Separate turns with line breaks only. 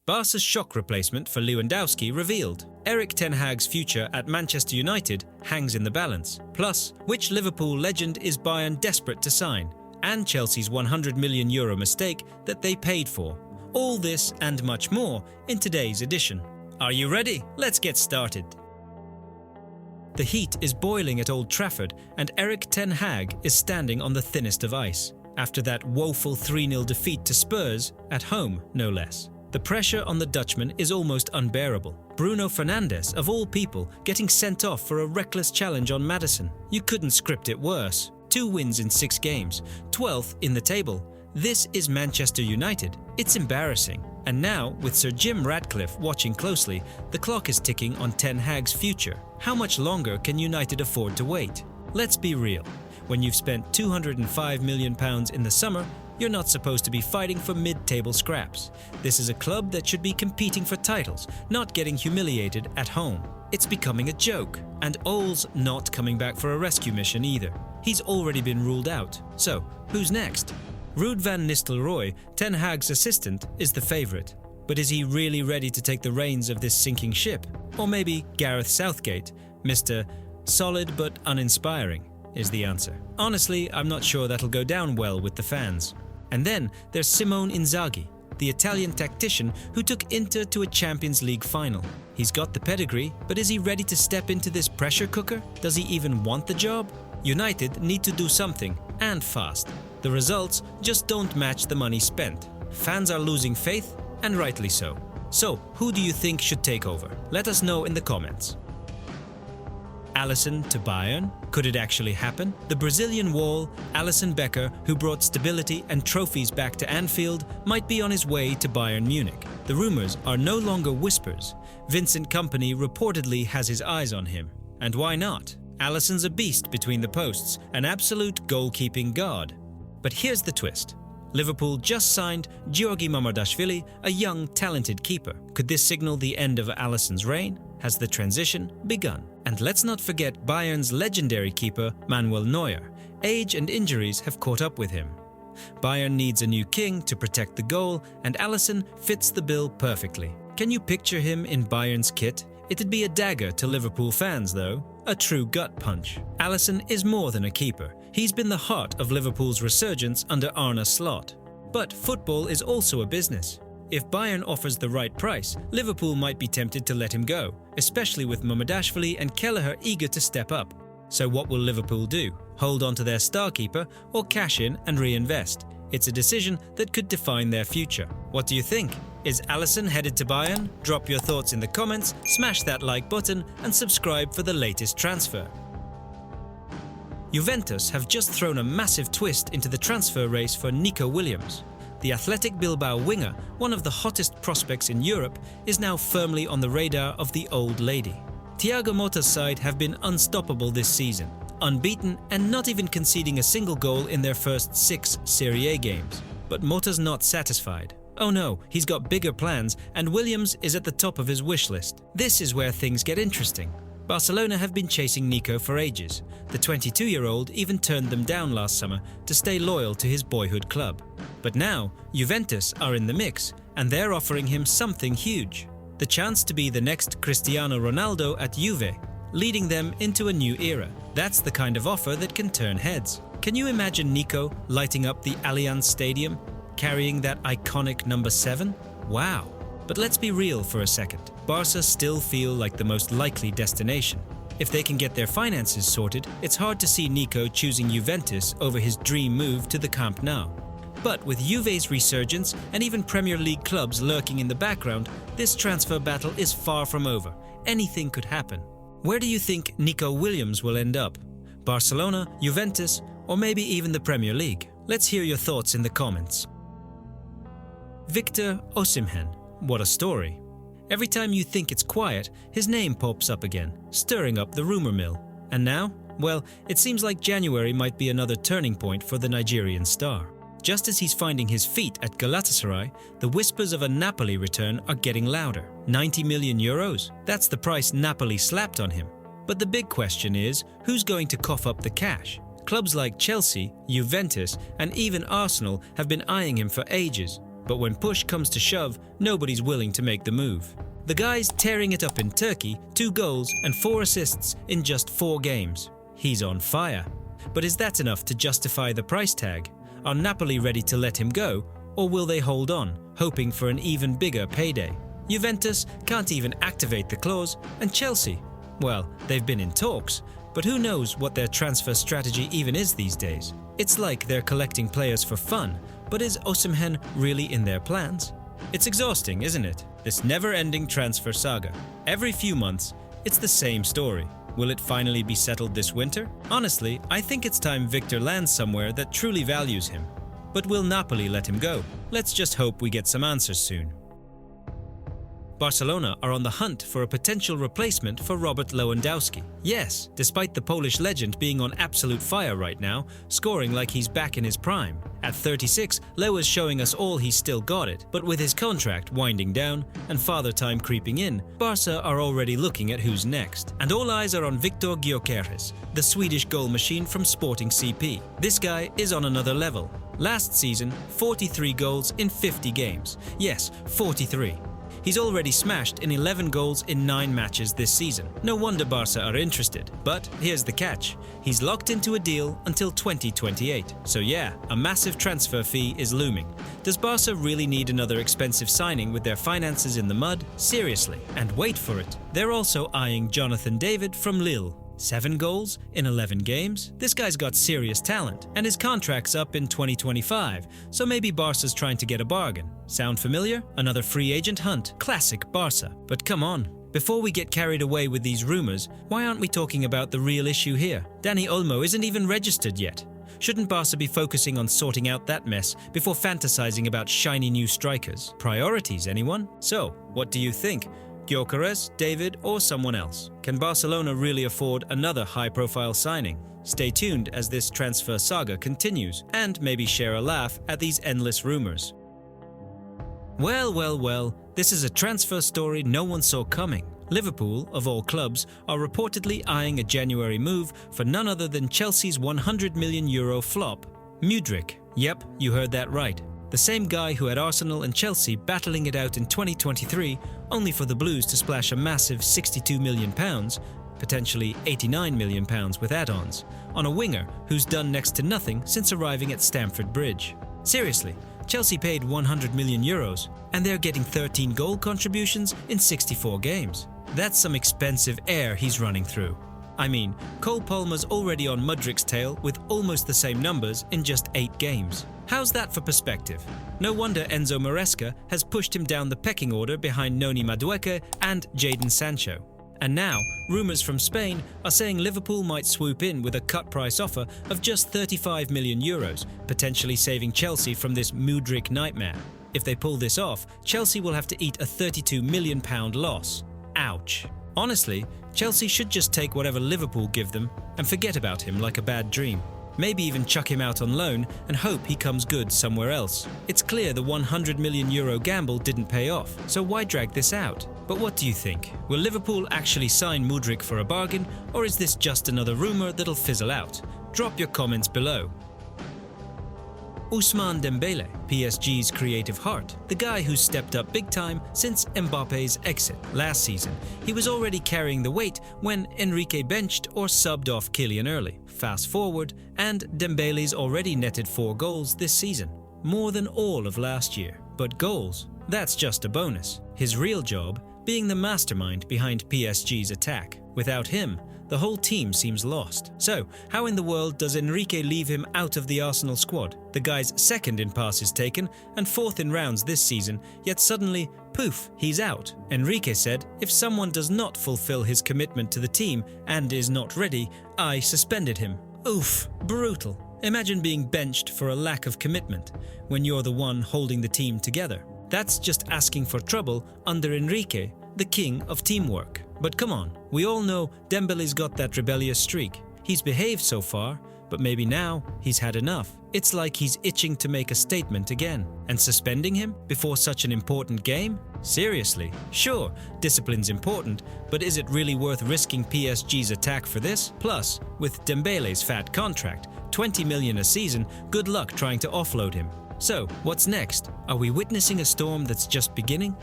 Barca's shock replacement for Lewandowski revealed. Erik ten Hag's future at Manchester United hangs in the balance. Plus, which Liverpool legend is Bayern desperate to sign? And Chelsea's €100 million mistake that they paid for. All this and much more in today's edition. Are you ready? Let's get started. The heat is boiling at Old Trafford and Erik ten Hag is standing on the thinnest of ice, after that woeful 3-0 defeat to Spurs, at home no less. The pressure on the Dutchman is almost unbearable. Bruno Fernandes, of all people, getting sent off for a reckless challenge on Maddison. You couldn't script it worse. 2 wins in 6 games, 12th in the table. This is Manchester United. It's embarrassing. And now, with Sir Jim Ratcliffe watching closely, the clock is ticking on ten Hag's future. How much longer can United afford to wait? Let's be real. When you've spent £205 million in the summer, you're not supposed to be fighting for mid-table scraps. This is a club that should be competing for titles, not getting humiliated at home. It's becoming a joke. And Ole's not coming back for a rescue mission either. He's already been ruled out. So, who's next? Ruud van Nistelrooy, ten Hag's assistant, is the favourite. But is he really ready to take the reins of this sinking ship? Or maybe Gareth Southgate, Mr. Solid but uninspiring, is the answer. Honestly, I'm not sure that'll go down well with the fans. And then there's Simone Inzaghi, the Italian tactician who took Inter to a Champions League final. He's got the pedigree, but is he ready to step into this pressure cooker? Does he even want the job? United need to do something, and fast. The results just don't match the money spent. Fans are losing faith, and rightly so. So, who do you think should take over? Let us know in the comments. Alisson to Bayern? Could it actually happen? The Brazilian wall, Alisson Becker, who brought stability and trophies back to Anfield, might be on his way to Bayern Munich. The rumours are no longer whispers. Vincent Kompany reportedly has his eyes on him. And why not? Alisson's a beast between the posts, an absolute goalkeeping god. But here's the twist. Liverpool just signed Giorgi Mamardashvili, a young, talented keeper. Could this signal the end of Alisson's reign? Has the transition begun? And let's not forget Bayern's legendary keeper, Manuel Neuer. Age and injuries have caught up with him. Bayern needs a new king to protect the goal, and Alisson fits the bill perfectly. Can you picture him in Bayern's kit? It'd be a dagger to Liverpool fans, though. A true gut punch. Alisson is more than a keeper. He's been the heart of Liverpool's resurgence under Arne Slot. But football is also a business. If Bayern offers the right price, Liverpool might be tempted to let him go, especially with Mamardashvili and Kelleher eager to step up. So what will Liverpool do? Hold on to their star keeper or cash in and reinvest? It's a decision that could define their future. What do you think? Is Alisson headed to Bayern? Drop your thoughts in the comments, smash that like button and subscribe for the latest transfer. Juventus have just thrown a massive twist into the transfer race for Nico Williams. The Athletic Bilbao winger, one of the hottest prospects in Europe, is now firmly on the radar of the old lady. Thiago Motta's side have been unstoppable this season, unbeaten and not even conceding a single goal in their first 6 Serie A games. But Motta's not satisfied. Oh no, he's got bigger plans and Williams is at the top of his wish list. This is where things get interesting. Barcelona have been chasing Nico for ages. The 22-year-old even turned them down last summer to stay loyal to his boyhood club. But now, Juventus are in the mix and they're offering him something huge. The chance to be the next Cristiano Ronaldo at Juve, leading them into a new era. That's the kind of offer that can turn heads. Can you imagine Nico lighting up the Allianz Stadium, carrying that iconic number 7? Wow! But let's be real for a second. Barca still feel like the most likely destination. If they can get their finances sorted, it's hard to see Nico choosing Juventus over his dream move to the Camp Nou. But with Juve's resurgence and even Premier League clubs lurking in the background, this transfer battle is far from over. Anything could happen. Where do you think Nico Williams will end up? Barcelona, Juventus, or maybe even the Premier League? Let's hear your thoughts in the comments. Victor Osimhen. What a story. Every time you think it's quiet, his name pops up again, stirring up the rumour mill. And now? Well, it seems like January might be another turning point for the Nigerian star. Just as he's finding his feet at Galatasaray, the whispers of a Napoli return are getting louder. €90 million? That's the price Napoli slapped on him. But the big question is, who's going to cough up the cash? Clubs like Chelsea, Juventus, and even Arsenal have been eyeing him for ages. But when push comes to shove, nobody's willing to make the move. The guy's tearing it up in Turkey, 2 goals and 4 assists in just 4 games. He's on fire. But is that enough to justify the price tag? Are Napoli ready to let him go, or will they hold on, hoping for an even bigger payday? Juventus can't even activate the clause, and Chelsea, well, they've been in talks, but who knows what their transfer strategy even is these days? It's like they're collecting players for fun, but is Osimhen really in their plans? It's exhausting, isn't it? This never-ending transfer saga. Every few months, it's the same story. Will it finally be settled this winter? Honestly, I think it's time Viktor lands somewhere that truly values him. But will Napoli let him go? Let's just hope we get some answers soon. Barcelona are on the hunt for a potential replacement for Robert Lewandowski. Yes, despite the Polish legend being on absolute fire right now, scoring like he's back in his prime. At 36, Lew is showing us all he's still got it, but with his contract winding down and father time creeping in, Barca are already looking at who's next. And all eyes are on Viktor Gyökeres, the Swedish goal machine from Sporting CP. This guy is on another level. Last season, 43 goals in 50 games. Yes, 43. He's already smashed in 11 goals in 9 matches this season. No wonder Barca are interested. But here's the catch. He's locked into a deal until 2028. So yeah, a massive transfer fee is looming. Does Barca really need another expensive signing with their finances in the mud? Seriously. And wait for it. They're also eyeing Jonathan David from Lille. 7 goals in 11 games? This guy's got serious talent, and his contract's up in 2025, so maybe Barca's trying to get a bargain. Sound familiar? Another free agent hunt. Classic Barca. But come on, before we get carried away with these rumors, why aren't we talking about the real issue here? Dani Olmo isn't even registered yet. Shouldn't Barca be focusing on sorting out that mess before fantasizing about shiny new strikers? Priorities, anyone? So, what do you think? Gyokeres, David, or someone else? Can Barcelona really afford another high-profile signing? Stay tuned as this transfer saga continues, and maybe share a laugh at these endless rumors. Well, this is a transfer story no one saw coming. Liverpool, of all clubs, are reportedly eyeing a January move for none other than Chelsea's €100 million flop, Mudryk. Yep, you heard that right. The same guy who had Arsenal and Chelsea battling it out in 2023, only for the Blues to splash a massive £62 million, potentially £89 million with add-ons, on a winger who's done next to nothing since arriving at Stamford Bridge. Seriously, Chelsea paid €100 million, and they're getting 13 goal contributions in 64 games. That's some expensive air he's running through. I mean, Cole Palmer's already on Mudryk's tail with almost the same numbers in just 8 games. How's that for perspective? No wonder Enzo Maresca has pushed him down the pecking order behind Noni Madueke and Jadon Sancho. And now, rumours from Spain are saying Liverpool might swoop in with a cut-price offer of just €35 million, potentially saving Chelsea from this Mudryk nightmare. If they pull this off, Chelsea will have to eat a £32 million loss. Ouch. Honestly, Chelsea should just take whatever Liverpool give them and forget about him like a bad dream. Maybe even chuck him out on loan and hope he comes good somewhere else. It's clear the €100 million gamble didn't pay off, so why drag this out? But what do you think? Will Liverpool actually sign Mudryk for a bargain, or is this just another rumour that'll fizzle out? Drop your comments below. Ousmane Dembele, PSG's creative heart, the guy who's stepped up big time since Mbappe's exit last season. He was already carrying the weight when Enrique benched or subbed off Kylian early. Fast forward, and Dembele's already netted 4 goals this season, more than all of last year. But goals, that's just a bonus. His real job being the mastermind behind PSG's attack. Without him, the whole team seems lost. So, how in the world does Enrique leave him out of the Arsenal squad? The guy's second in passes taken and 4th in rounds this season, yet suddenly, poof, he's out. Enrique said, if someone does not fulfill his commitment to the team and is not ready, I suspended him. Oof, brutal. Imagine being benched for a lack of commitment when you're the one holding the team together. That's just asking for trouble under Enrique, the king of teamwork. But come on, we all know Dembele's got that rebellious streak. He's behaved so far, but maybe now he's had enough. It's like he's itching to make a statement again. And suspending him before such an important game? Seriously, sure, discipline's important, but is it really worth risking PSG's attack for this? Plus, with Dembele's fat contract, 20 million a season, good luck trying to offload him. So, what's next? Are we witnessing a storm that's just beginning?